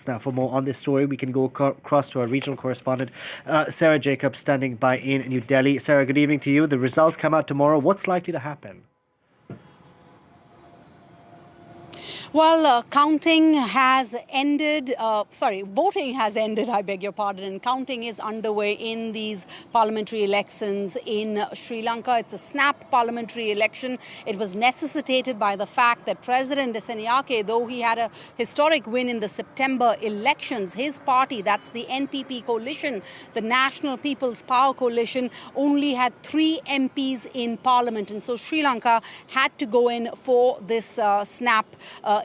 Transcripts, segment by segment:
Now, for more on this story, we can go across to our regional correspondent, Sarah Jacobs, standing by in New Delhi. Sarah, good evening to you. The results come out tomorrow. What's likely to happen? Well, voting has ended, I beg your pardon, and counting is underway in these parliamentary elections in Sri Lanka. It's a snap parliamentary election. It was necessitated by the fact that President Dissanayake, though he had a historic win in the September elections, his party, that's the NPP coalition, the National People's Power Coalition, only had 3 MPs in parliament. And so Sri Lanka had to go in for this snap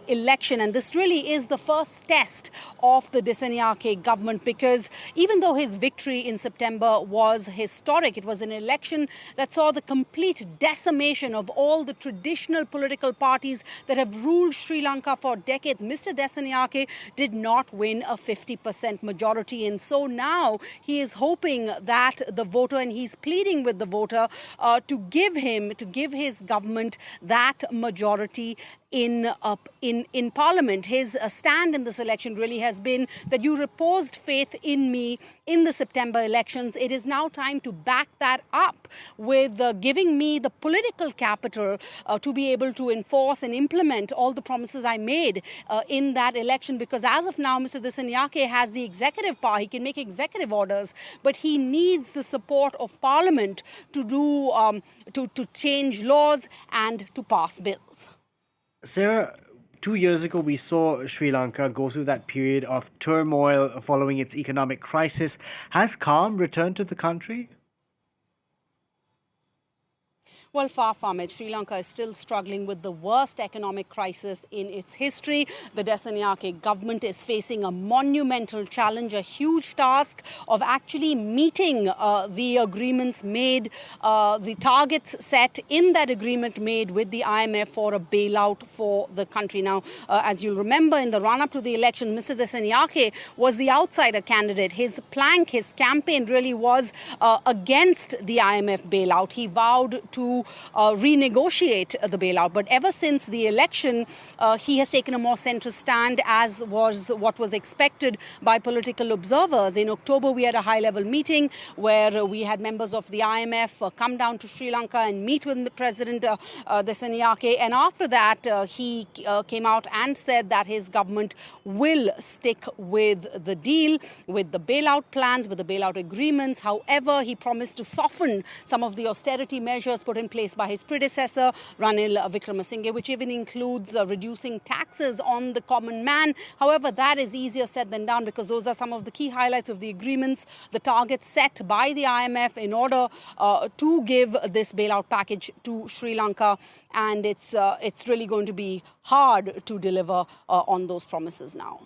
election. And this really is the first test of the Dissanayake government, because even though his victory in September was historic, it was an election that saw the complete decimation of all the traditional political parties that have ruled Sri Lanka for decades. Mr. Dissanayake did not win a 50% majority. And so now he is hoping that the voter, and he's pleading with the voter to give his government that majority in Parliament. His stand in this election really has been that you reposed faith in me in the September elections. It is now time to back that up with giving me the political capital to be able to enforce and implement all the promises I made in that election. Because as of now, Mr. Dissanayake has the executive power. He can make executive orders, but he needs the support of Parliament to to change laws and to pass bills. Sarah, 2 years ago, we saw Sri Lanka go through that period of turmoil following its economic crisis. Has calm returned to the country? Well, far from it. Sri Lanka is still struggling with the worst economic crisis in its history. The Dissanayake government is facing a monumental challenge, a huge task of actually meeting the agreements made, the targets set in that agreement made with the IMF for a bailout for the country. Now, as you'll remember, in the run-up to the election, Mr. Dissanayake was the outsider candidate. His plank, his campaign really was against the IMF bailout. He vowed to renegotiate the bailout. But ever since the election, he has taken a more centrist stand, as was what was expected by political observers. In October, we had a high-level meeting where we had members of the IMF come down to Sri Lanka and meet with President Dissanayake. And after that, he came out and said that his government will stick with the deal, with the bailout plans, with the bailout agreements. However, he promised to soften some of the austerity measures put in place by his predecessor, Ranil Wickremesinghe, which even includes reducing taxes on the common man. However, that is easier said than done, because those are some of the key highlights of the agreements, the targets set by the IMF in order to give this bailout package to Sri Lanka. And it's really going to be hard to deliver on those promises now.